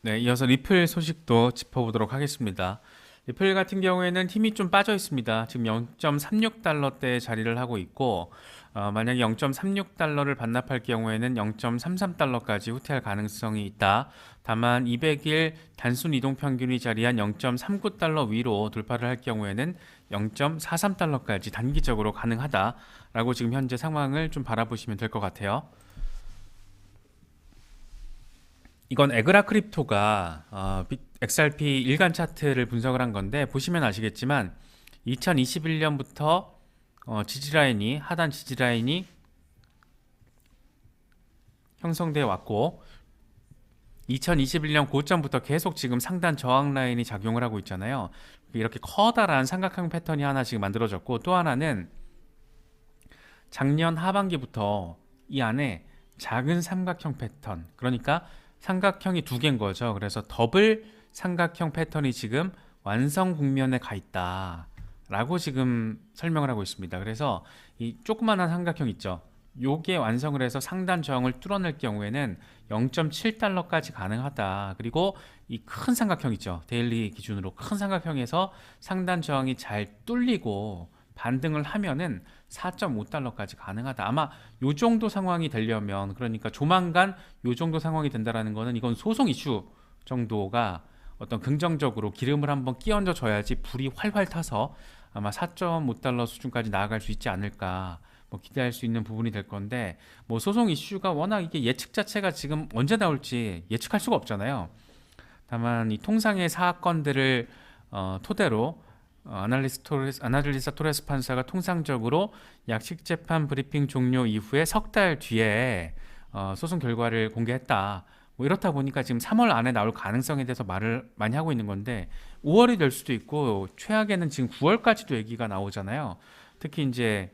네, 이어서 리플 소식도 짚어보도록 하겠습니다. 리플 같은 경우에는 힘이 좀 빠져 있습니다. 지금 0.36달러대에 자리를 하고 있고, 만약에 0.36달러를 반납할 경우에는 0.33달러까지 후퇴할 가능성이 있다. 다만 200일 단순 이동 평균이 자리한 0.39달러 위로 돌파를 할 경우에는 0.43달러까지 단기적으로 가능하다라고 지금 현재 상황을 좀 바라보시면 될 것 같아요. 이건 에그라 크립토가 XRP 일간 차트를 분석을 한 건데 보시면 아시겠지만 2021년부터 지지라인이 하단 지지라인이 형성되어 왔고 2021년 고점부터 계속 지금 상단 저항 라인이 작용을 하고 있잖아요. 이렇게 커다란 삼각형 패턴이 하나 지금 만들어졌고 또 하나는 작년 하반기부터 이 안에 작은 삼각형 패턴, 그러니까 삼각형이 두 개인 거죠. 그래서 더블 삼각형 패턴이 지금 완성 국면에 가 있다 라고 지금 설명을 하고 있습니다. 그래서 이 조그만한 삼각형 있죠. 요게 완성을 해서 상단 저항을 뚫어낼 경우에는 0.7달러까지 가능하다. 그리고 이 큰 삼각형 있죠. 데일리 기준으로 큰 삼각형에서 상단 저항이 잘 뚫리고 반등을 하면은 4.5달러까지 가능하다. 아마 요 정도 상황이 되려면, 그러니까 조만간 요 정도 상황이 된다라는 거는 이건 소송 이슈 정도가 어떤 긍정적으로 기름을 한번 끼얹어 줘야지 불이 활활 타서 아마 4.5달러 수준까지 나아갈 수 있지 않을까 뭐 기대할 수 있는 부분이 될 건데, 뭐 소송 이슈가 워낙 이게 예측 자체가 지금 언제 나올지 예측할 수가 없잖아요. 다만 이 통상의 사건들을 토대로 아날리스타 토레스 판사가 통상적으로 약식 재판 브리핑 종료 이후에 석 달 뒤에 소송 결과를 공개했다. 뭐 이렇다 보니까 지금 3월 안에 나올 가능성에 대해서 말을 많이 하고 있는 건데 5월이 될 수도 있고 최악에는 지금 9월까지도 얘기가 나오잖아요. 특히 이제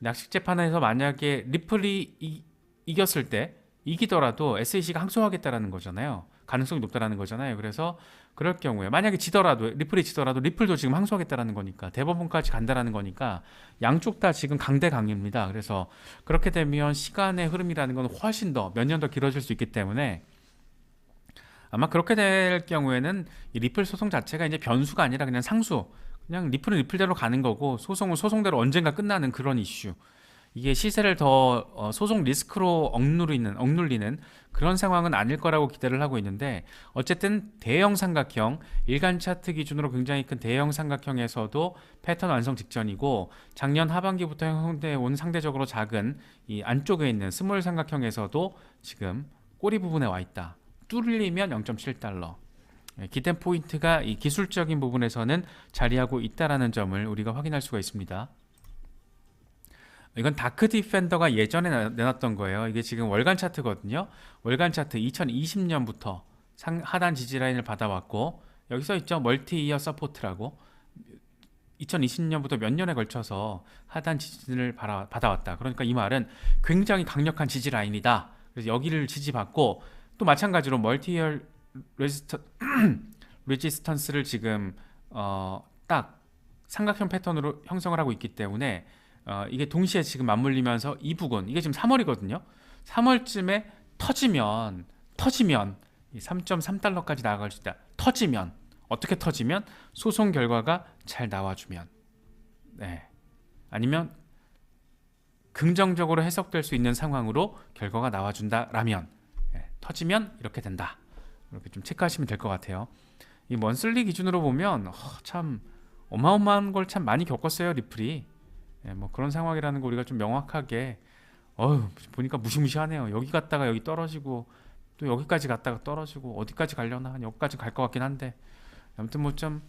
약식 재판에서 만약에 리플이 이겼을 때 이기더라도 SEC가 항소하겠다라는 거잖아요. 가능성이 높다라는 거잖아요. 그래서 그럴 경우에 만약에 지더라도 리플이 지더라도 리플도 지금 항소하겠다라는 거니까 대법원까지 간다라는 거니까 양쪽 다 지금 강대강입니다. 그래서 그렇게 되면 시간의 흐름이라는 건 훨씬 더 몇 년 더 길어질 수 있기 때문에 아마 그렇게 될 경우에는 이 리플 소송 자체가 이제 변수가 아니라 그냥 상수, 그냥 리플은 리플대로 가는 거고 소송은 소송대로 언젠가 끝나는 그런 이슈. 이게 시세를 더 소송 리스크로 억눌리는 그런 상황은 아닐 거라고 기대를 하고 있는데, 어쨌든 대형 삼각형, 일간 차트 기준으로 굉장히 큰 대형 삼각형에서도 패턴 완성 직전이고, 작년 하반기부터 형성돼 온 상대적으로 작은 이 안쪽에 있는 스몰 삼각형에서도 지금 꼬리 부분에 와 있다. 뚫리면 0.7달러. 기대 포인트가 이 기술적인 부분에서는 자리하고 있다라는 점을 우리가 확인할 수가 있습니다. 이건 다크 디펜더가 예전에 내놨던 거예요. 이게 지금 월간 차트거든요. 월간 차트 2020년부터 하단 지지 라인을 받아왔고, 여기서 있죠, 멀티 이어 서포트라고 2020년부터 몇 년에 걸쳐서 하단 지지를 받아왔다. 그러니까 이 말은 굉장히 강력한 지지 라인이다. 그래서 여기를 지지받고 또 마찬가지로 멀티 이어 레지스턴스를 지금 딱 삼각형 패턴으로 형성을 하고 있기 때문에 이게 동시에 지금 맞물리면서 이 부분, 이게 지금 3월이거든요. 3월쯤에 터지면 이 3.3달러까지 나아갈 수 있다. 터지면 어떻게 터지면 소송 결과가 잘 나와주면, 네, 아니면 긍정적으로 해석될 수 있는 상황으로 결과가 나와준다라면, 네, 터지면 이렇게 된다. 이렇게 좀 체크하시면 될 것 같아요. 이 먼슬리 기준으로 보면 참 어마어마한 걸 참 많이 겪었어요, 리플이. 예, 뭐 그런 상황이라는 거 우리가 좀 명확하게 보니까 무시무시하네요. 여기 갔다가 여기 떨어지고 또 여기까지 갔다가 떨어지고 어디까지 가려나 여기까지 갈 것 같긴 한데, 아무튼 뭐 좀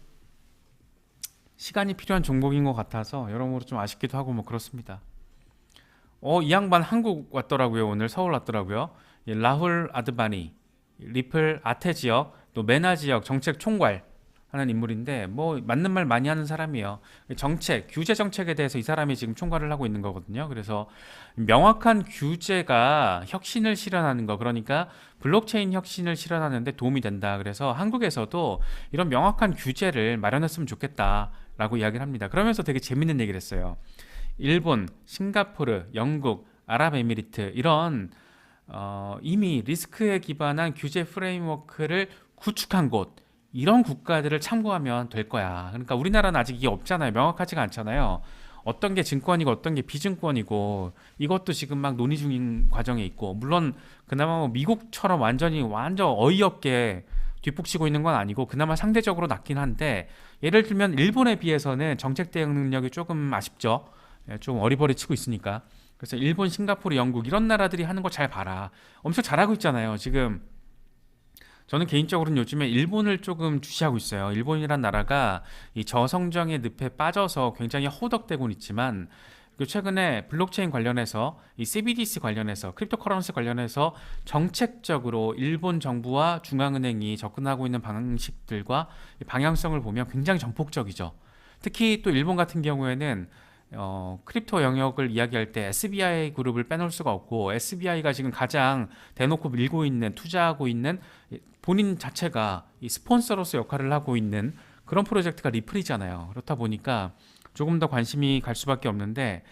시간이 필요한 종목인 것 같아서 여러모로 좀 아쉽기도 하고 뭐 그렇습니다. 이 양반 한국 왔더라고요. 오늘 서울 왔더라고요. 이 라훌 아드바니, 리플 아태 지역 또 메나 지역 정책 총괄 하는 인물인데, 뭐 맞는 말 많이 하는 사람이에요. 규제 정책에 대해서 이 사람이 지금 총괄을 하고 있는 거거든요. 그래서 명확한 규제가 혁신을 실현하는 거, 그러니까 블록체인 혁신을 실현하는데 도움이 된다. 그래서 한국에서도 이런 명확한 규제를 마련했으면 좋겠다라고 이야기를 합니다. 그러면서 되게 재밌는 얘기를 했어요. 일본, 싱가포르, 영국, 아랍에미리트 이런 이미 리스크에 기반한 규제 프레임워크를 구축한 곳 이런 국가들을 참고하면 될 거야. 그러니까 우리나라는 아직 이게 없잖아요. 명확하지가 않잖아요. 어떤 게 증권이고 어떤 게 비증권이고 이것도 지금 막 논의 중인 과정에 있고 물론 그나마 뭐 미국처럼 완전 어이없게 뒷북치고 있는 건 아니고 그나마 상대적으로 낫긴 한데 예를 들면 일본에 비해서는 정책 대응 능력이 조금 아쉽죠. 예, 좀 어리버리치고 있으니까. 그래서 일본, 싱가포르, 영국 이런 나라들이 하는 거 잘 봐라. 엄청 잘하고 있잖아요. 지금 저는 개인적으로는 요즘에 일본을 조금 주시하고 있어요. 일본이란 나라가 이 저성장의 늪에 빠져서 굉장히 허우적대곤 있지만 그 최근에 블록체인 관련해서 이 CBDC 관련해서 크립토커런시 관련해서 정책적으로 일본 정부와 중앙은행이 접근하고 있는 방식들과 이 방향성을 보면 굉장히 전폭적이죠. 특히 또 일본 같은 경우에는 크립토 영역을 이야기할 때 SBI 그룹을 빼놓을 수가 없고 SBI가 지금 가장 대놓고 밀고 있는 투자하고 있는 본인 자체가 이 스폰서로서 역할을 하고 있는 그런 프로젝트가 리플이잖아요. 그렇다 보니까 조금 더 관심이 갈 수밖에 없는데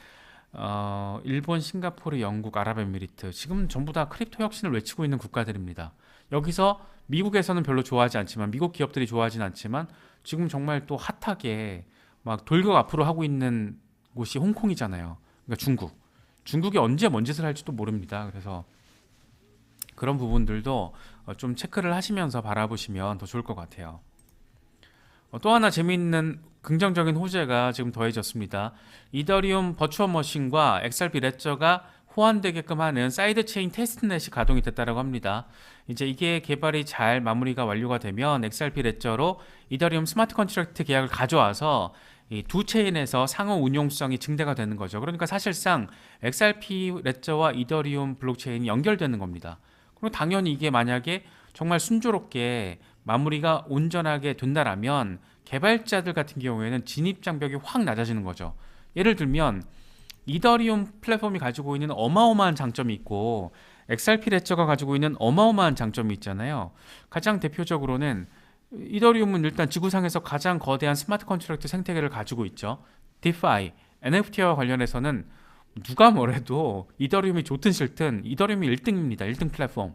일본, 싱가포르, 영국, 아랍에미리트 지금 전부 다 크립토 혁신을 외치고 있는 국가들입니다. 여기서 미국에서는 별로 좋아하지 않지만 미국 기업들이 좋아하진 않지만 지금 정말 또 핫하게 막 돌격 앞으로 하고 있는 곳이 홍콩이잖아요. 그러니까 중국. 중국이 언제 뭔 짓을 할지도 모릅니다. 그래서 그런 부분들도 좀 체크를 하시면서 바라보시면 더 좋을 것 같아요. 또 하나 재미있는 긍정적인 호재가 지금 더해졌습니다. 이더리움 버추얼 머신과 XRP 레저가 호환되게끔 하는 사이드 체인 테스트넷이 가동이 됐다고 합니다. 이제 이게 개발이 잘 마무리가 완료가 되면 XRP 레저로 이더리움 스마트 컨트랙트 계약을 가져와서 이 두 체인에서 상호 운용성이 증대가 되는 거죠. 그러니까 사실상 XRP 레저와 이더리움 블록체인이 연결되는 겁니다. 그리고 당연히 이게 만약에 정말 순조롭게 마무리가 온전하게 된다라면 개발자들 같은 경우에는 진입 장벽이 확 낮아지는 거죠. 예를 들면 이더리움 플랫폼이 가지고 있는 어마어마한 장점이 있고 XRP 레저가 가지고 있는 어마어마한 장점이 있잖아요. 가장 대표적으로는 이더리움은 일단 지구상에서 가장 거대한 스마트 컨트랙트 생태계를 가지고 있죠. 디파이, NFT와 관련해서는 누가 뭐래도 이더리움이 좋든 싫든 이더리움이 1등입니다. 1등 플랫폼.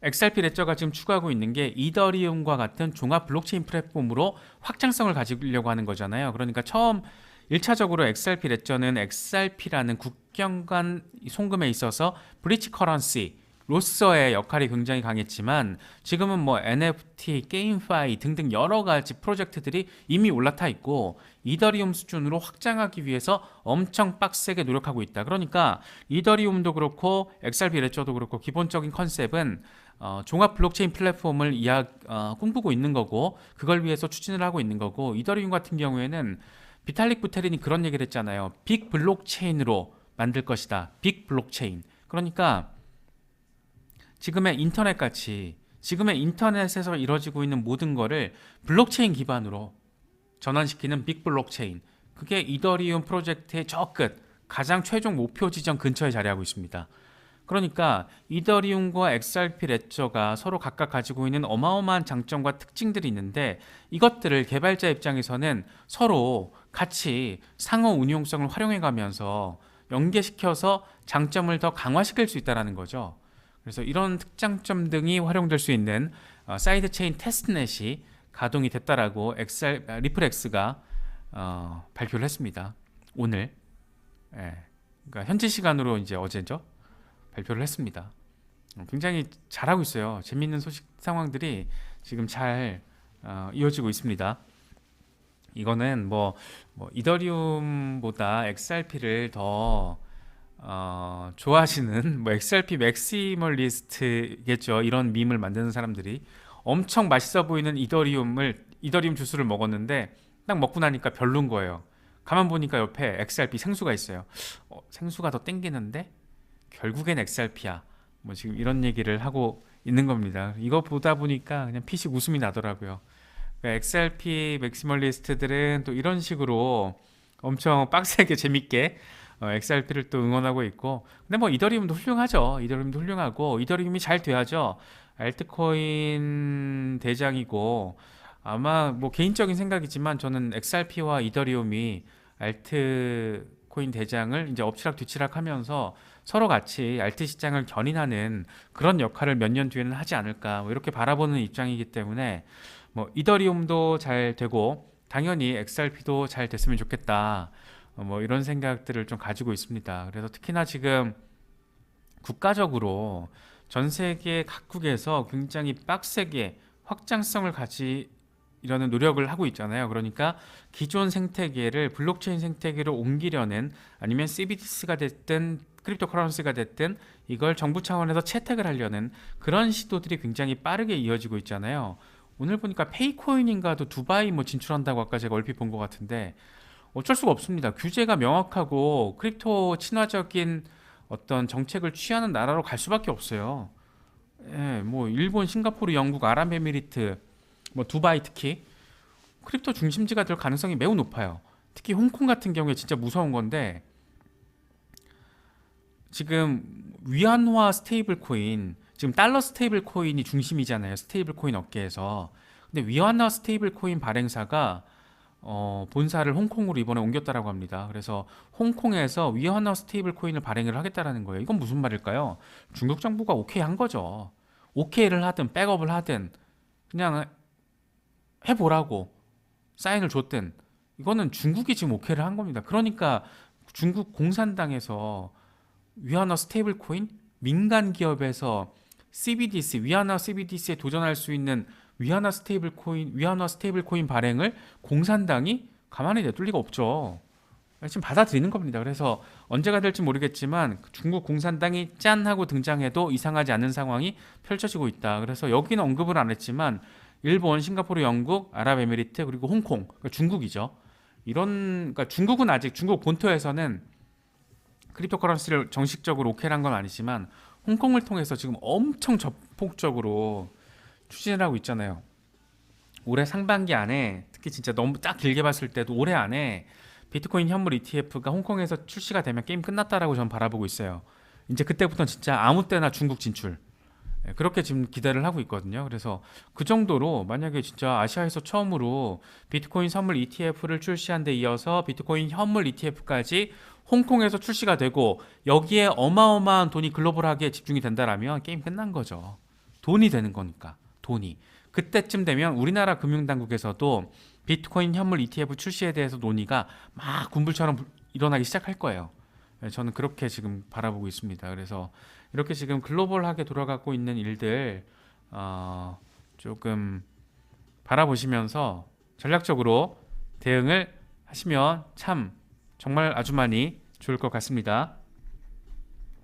XRP 레저가 지금 추구하고 있는 게 이더리움과 같은 종합 블록체인 플랫폼으로 확장성을 가지려고 하는 거잖아요. 그러니까 처음 1차적으로 XRP 레저는 XRP라는 국경 간 송금에 있어서 브리지 커런시 로서의 역할이 굉장히 강했지만 지금은 뭐 NFT, 게임파이 등등 여러 가지 프로젝트들이 이미 올라타 있고 이더리움 수준으로 확장하기 위해서 엄청 빡세게 노력하고 있다. 그러니까 이더리움도 그렇고 XRP 레저도 그렇고 기본적인 컨셉은 종합 블록체인 플랫폼을 꿈꾸고 있는 거고 그걸 위해서 추진을 하고 있는 거고 이더리움 같은 경우에는 비탈릭 부테린이 그런 얘기를 했잖아요. 빅 블록체인으로 만들 것이다. 빅 블록체인. 그러니까 지금의 인터넷 같이 지금의 인터넷에서 이루어지고 있는 모든 거를 블록체인 기반으로 전환시키는 빅 블록체인. 그게 이더리움 프로젝트의 저 끝, 가장 최종 목표 지점 근처에 자리하고 있습니다. 그러니까 이더리움과 XRP 레저가 서로 각각 가지고 있는 어마어마한 장점과 특징들이 있는데 이것들을 개발자 입장에서는 서로 같이 상호 운용성을 활용해 가면서 연계시켜서 장점을 더 강화시킬 수 있다는 거죠. 그래서 이런 특장점 등이 활용될 수 있는 사이드 체인 테스트넷이 가동이 됐다라고 리플엑스가 발표를 했습니다. 오늘. 예. 그러니까 현지 시간으로 이제 어제죠. 발표를 했습니다. 굉장히 잘하고 있어요. 재밌는 소식 상황들이 지금 잘 이어지고 있습니다. 이거는 뭐 이더리움보다 XRP를 더 좋아하시는 뭐 XRP 맥시멀리스트겠죠. 이런 밈을 만드는 사람들이 엄청 맛있어 보이는 이더리움 주스를 먹었는데 딱 먹고 나니까 별론 거예요. 가만 보니까 옆에 XRP 생수가 있어요. 생수가 더 땡기는데 결국엔 XRP야. 뭐 지금 이런 얘기를 하고 있는 겁니다. 이거 보다 보니까 그냥 피식 웃음이 나더라고요. 그러니까 XRP 맥시멀리스트들은 또 이런 식으로 엄청 빡세게 재밌게 XRP를 또 응원하고 있고 근데 뭐 이더리움도 훌륭하죠. 이더리움도 훌륭하고 이더리움이 잘 돼야죠. 알트코인 대장이고 아마 뭐 개인적인 생각이지만 저는 XRP와 이더리움이 알트코인 대장을 이제 엎치락 뒤치락 하면서 서로 같이 알트 시장을 견인하는 그런 역할을 몇 년 뒤에는 하지 않을까 뭐 이렇게 바라보는 입장이기 때문에 뭐 이더리움도 잘 되고 당연히 XRP도 잘 됐으면 좋겠다. 뭐 이런 생각들을 좀 가지고 있습니다. 그래서 특히나 지금 국가적으로 전 세계 각국에서 굉장히 빡세게 확장성을 가지려는 노력을 하고 있잖아요. 그러니까 기존 생태계를 블록체인 생태계로 옮기려는 아니면 CBDC가 됐든 크립토커런시가 됐든 이걸 정부 차원에서 채택을 하려는 그런 시도들이 굉장히 빠르게 이어지고 있잖아요. 오늘 보니까 페이코인인가도 두바이 뭐 진출한다고 아까 제가 얼핏 본 것 같은데 어쩔 수가 없습니다. 규제가 명확하고 크립토 친화적인 어떤 정책을 취하는 나라로 갈 수밖에 없어요. 예, 뭐 일본, 싱가포르, 영국, 아랍에미리트, 뭐 두바이 특히 크립토 중심지가 될 가능성이 매우 높아요. 특히 홍콩 같은 경우에 진짜 무서운 건데 지금 위안화 스테이블 코인, 지금 달러 스테이블 코인이 중심이잖아요. 스테이블 코인 업계에서. 근데 위안화 스테이블 코인 발행사가 본사를 홍콩으로 이번에 옮겼다라고 합니다. 그래서 홍콩에서 위안화 스테이블 코인을 발행을 하겠다라는 거예요. 이건 무슨 말일까요? 중국 정부가 오케이 한 거죠. 오케이를 하든 백업을 하든 그냥 해보라고 사인을 줬든 이거는 중국이 지금 오케이를 한 겁니다. 그러니까 중국 공산당에서 위안화 스테이블 코인 민간 기업에서 CBDC 위안화 CBDC에 도전할 수 있는 위안화 스테이블 코인 발행을 공산당이 가만히 냅둘 리가 없죠. 지금 받아들이는 겁니다. 그래서 언제가 될지 모르겠지만 중국 공산당이 짠 하고 등장해도 이상하지 않은 상황이 펼쳐지고 있다. 그래서 여기는 언급을 안 했지만 일본, 싱가포르, 영국, 아랍에미리트 그리고 홍콩, 그러니까 중국이죠. 그러니까 중국은 아직 중국 본토에서는 크립토커런시를 정식적으로 오케이 한 건 아니지만 홍콩을 통해서 지금 엄청 적극적으로 추진을 하고 있잖아요. 올해 상반기 안에 특히 진짜 너무 딱 길게 봤을 때도 올해 안에 비트코인 현물 ETF가 홍콩에서 출시가 되면 게임 끝났다라고 저는 바라보고 있어요. 이제 그때부터는 진짜 아무 때나 중국 진출. 그렇게 지금 기대를 하고 있거든요. 그래서 그 정도로 만약에 진짜 아시아에서 처음으로 비트코인 선물 ETF를 출시한 데 이어서 비트코인 현물 ETF까지 홍콩에서 출시가 되고 여기에 어마어마한 돈이 글로벌하게 집중이 된다라면 게임 끝난 거죠. 돈이 되는 거니까. 돈이. 그때쯤 되면 우리나라 금융당국에서도 비트코인 현물 ETF 출시에 대해서 논의가 막 군불처럼 일어나기 시작할 거예요. 저는 그렇게 지금 바라보고 있습니다. 그래서 이렇게 지금 글로벌하게 돌아가고 있는 일들 조금 바라보시면서 전략적으로 대응을 하시면 참 정말 아주 많이 좋을 것 같습니다.